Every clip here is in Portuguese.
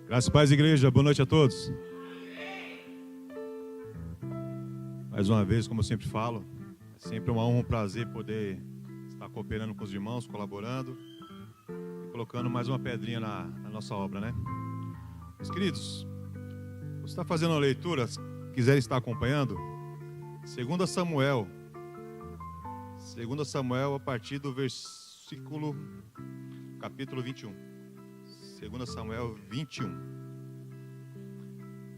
Graças e paz, igreja. Boa noite a todos. Mais uma vez, como eu sempre falo, é sempre uma honra, um prazer poder estar cooperando com os irmãos, colaborando e colocando mais uma pedrinha na nossa obra, né? Meus queridos, você está fazendo a leitura, se quiser estar acompanhando, 2 Samuel, a partir do versículo, capítulo 21. 2 Samuel 21.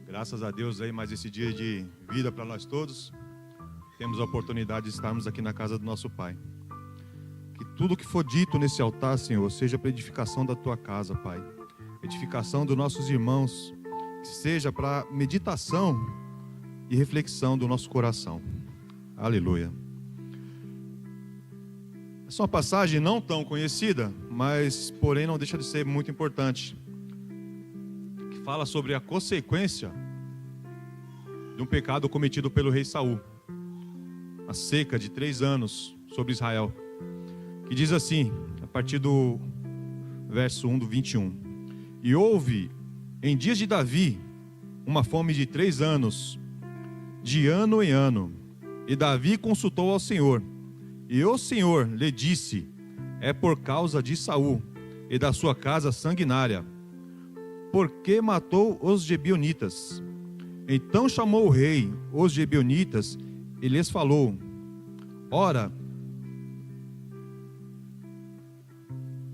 Graças a Deus aí, mais esse dia de vida para nós todos. Temos a oportunidade de estarmos aqui na casa do nosso Pai. Que tudo que for dito nesse altar, Senhor, seja para edificação da Tua casa, Pai. Edificação dos nossos irmãos. Que seja para meditação e reflexão do nosso coração. Aleluia. Essa é uma passagem não tão conhecida, mas porém não deixa de ser muito importante, que fala sobre a consequência de um pecado cometido pelo rei Saul, a seca de 3 anos sobre Israel, que diz assim, a partir do verso 1 do 21: E houve em dias de Davi uma fome de 3 anos, de ano em ano, e Davi consultou ao Senhor. E o Senhor lhe disse: é por causa de Saul e da sua casa sanguinária, porque matou os Gibeonitas. Então chamou o rei os Gibeonitas e lhes falou: ora,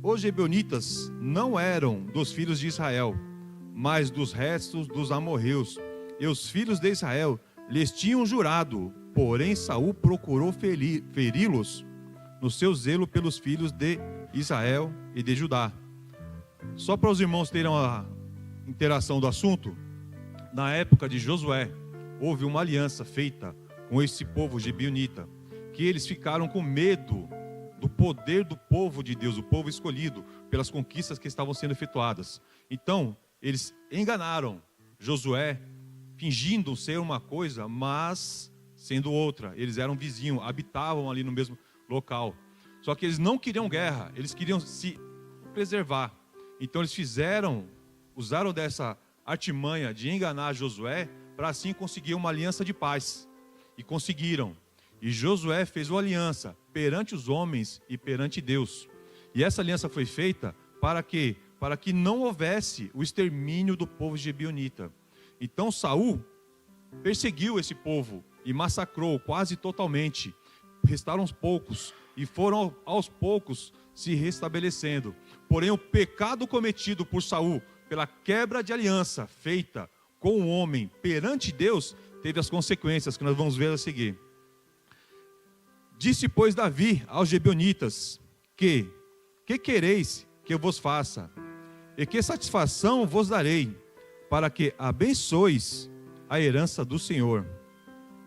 os Gibeonitas não eram dos filhos de Israel, mas dos restos dos amorreus, e os filhos de Israel lhes tinham jurado. Porém, Saul procurou feri-los no seu zelo pelos filhos de Israel e de Judá. Só para os irmãos terem uma interação do assunto, na época de Josué, houve uma aliança feita com esse povo gibeonita, que eles ficaram com medo do poder do povo de Deus, o povo escolhido, pelas conquistas que estavam sendo efetuadas. Então, eles enganaram Josué, fingindo ser uma coisa, mas sendo outra. Eles eram vizinhos, habitavam ali no mesmo local. Só que eles não queriam guerra, eles queriam se preservar. Então eles usaram dessa artimanha de enganar Josué, para assim conseguir uma aliança de paz. E conseguiram. E Josué fez uma aliança perante os homens e perante Deus. E essa aliança foi feita para quê? Para que não houvesse o extermínio do povo gibeonita. Então Saul perseguiu esse povo e massacrou quase totalmente. Restaram uns poucos e foram aos poucos se restabelecendo. Porém, o pecado cometido por Saul pela quebra de aliança feita com o homem perante Deus teve as consequências que nós vamos ver a seguir. Disse, pois, Davi aos gibeonitas: que quereis que eu vos faça? E que satisfação vos darei, para que abençoeis a herança do Senhor?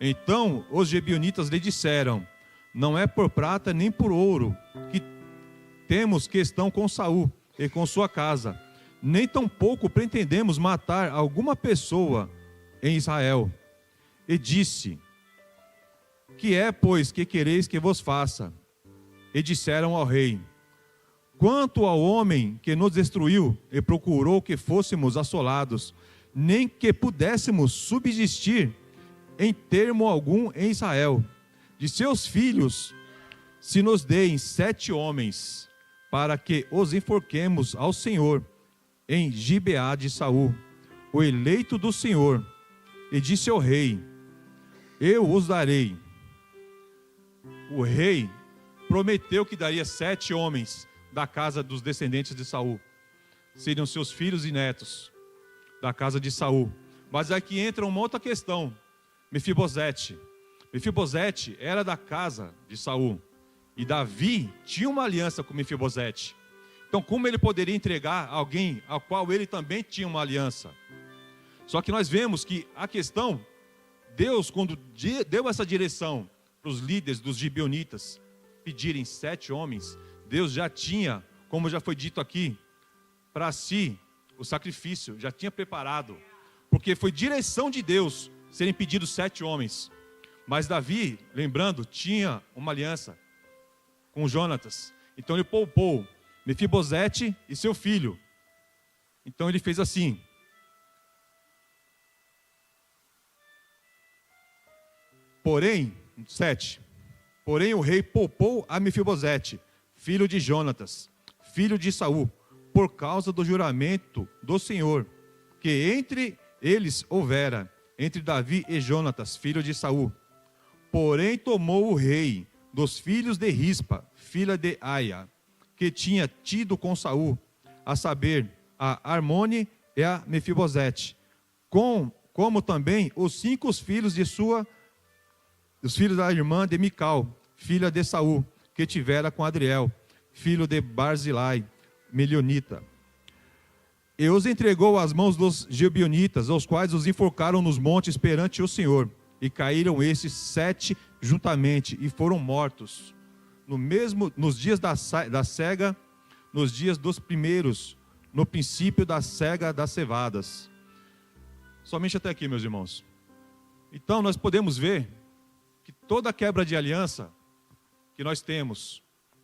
Então os gibeonitas lhe disseram: não é por prata nem por ouro que temos questão com Saul e com sua casa, nem tampouco pretendemos matar alguma pessoa em Israel. E disse: que é, pois, que quereis que vos faça? E disseram ao rei: quanto ao homem que nos destruiu e procurou que fôssemos assolados, nem que pudéssemos subsistir em termo algum em Israel, de seus filhos se nos deem 7 homens, para que os enforquemos ao Senhor em Gibeá de Saul, o eleito do Senhor. E disse ao rei: eu os darei. O rei prometeu que daria 7 homens da casa dos descendentes de Saul, seriam seus filhos e netos da casa de Saul. Mas aqui entra uma outra questão. Mefibosete era da casa de Saul, e Davi tinha uma aliança com Mefibosete. Então, como ele poderia entregar alguém ao qual ele também tinha uma aliança? Só que nós vemos que a questão, Deus, quando deu essa direção para os líderes dos gibeonitas pedirem 7 homens, Deus já tinha, como já foi dito aqui, para si o sacrifício, já tinha preparado, porque foi direção de Deus serem pedidos 7 homens. Mas Davi, lembrando, tinha uma aliança com Jonatas. Então ele poupou Mefibosete e seu filho. Então ele fez assim. Porém, 7. Porém o rei poupou a Mefibosete, filho de Jonatas, filho de Saul, por causa do juramento do Senhor, que entre eles houvera, entre Davi e Jonatas, filho de Saul. Porém tomou o rei dos filhos de Rispa, filha de Aia, que tinha tido com Saul, a saber, a Armone e a Mefibosete, como também os 5 filhos os filhos da irmã de Mical, filha de Saul, que tivera com Adriel, filho de Barzilai, Melionita. E os entregou às mãos dos Gibeonitas, os quais os enforcaram nos montes perante o Senhor. E caíram esses 7 juntamente, e foram mortos. Nos dias da cega, nos dias dos primeiros, no princípio da cega das cevadas. Somente até aqui, meus irmãos. Então nós podemos ver que toda quebra de aliança que nós temos,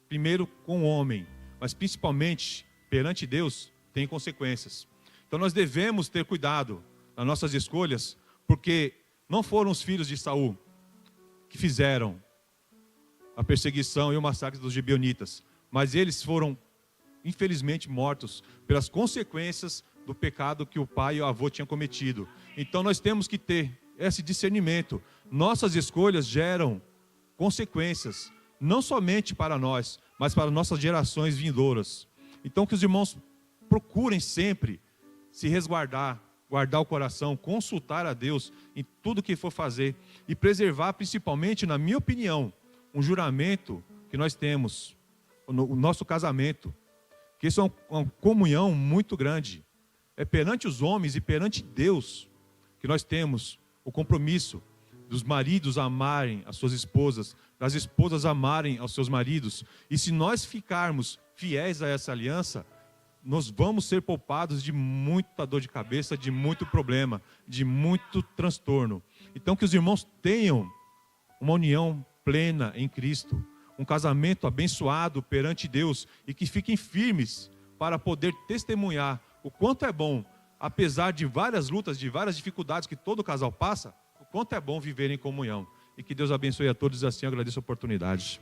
primeiro com o homem, mas principalmente perante Deus, tem consequências. Então nós devemos ter cuidado nas nossas escolhas, porque não foram os filhos de Saul que fizeram a perseguição e o massacre dos gibeonitas, mas eles foram infelizmente mortos pelas consequências do pecado que o pai e o avô tinham cometido. Então nós temos que ter esse discernimento. Nossas escolhas geram consequências, não somente para nós, mas para nossas gerações vindouras. Então que os irmãos procurem sempre se resguardar, guardar o coração, consultar a Deus em tudo que for fazer e preservar principalmente, na minha opinião, um juramento que nós temos, o nosso casamento, que isso é uma comunhão muito grande. É perante os homens e perante Deus que nós temos o compromisso dos maridos amarem as suas esposas, das esposas amarem aos seus maridos. E se nós ficarmos fiéis a essa aliança, nós vamos ser poupados de muita dor de cabeça, de muito problema, de muito transtorno. Então que os irmãos tenham uma união plena em Cristo, um casamento abençoado perante Deus e que fiquem firmes para poder testemunhar o quanto é bom, apesar de várias lutas, de várias dificuldades que todo casal passa, o quanto é bom viver em comunhão. E que Deus abençoe a todos, assim eu agradeço a oportunidade.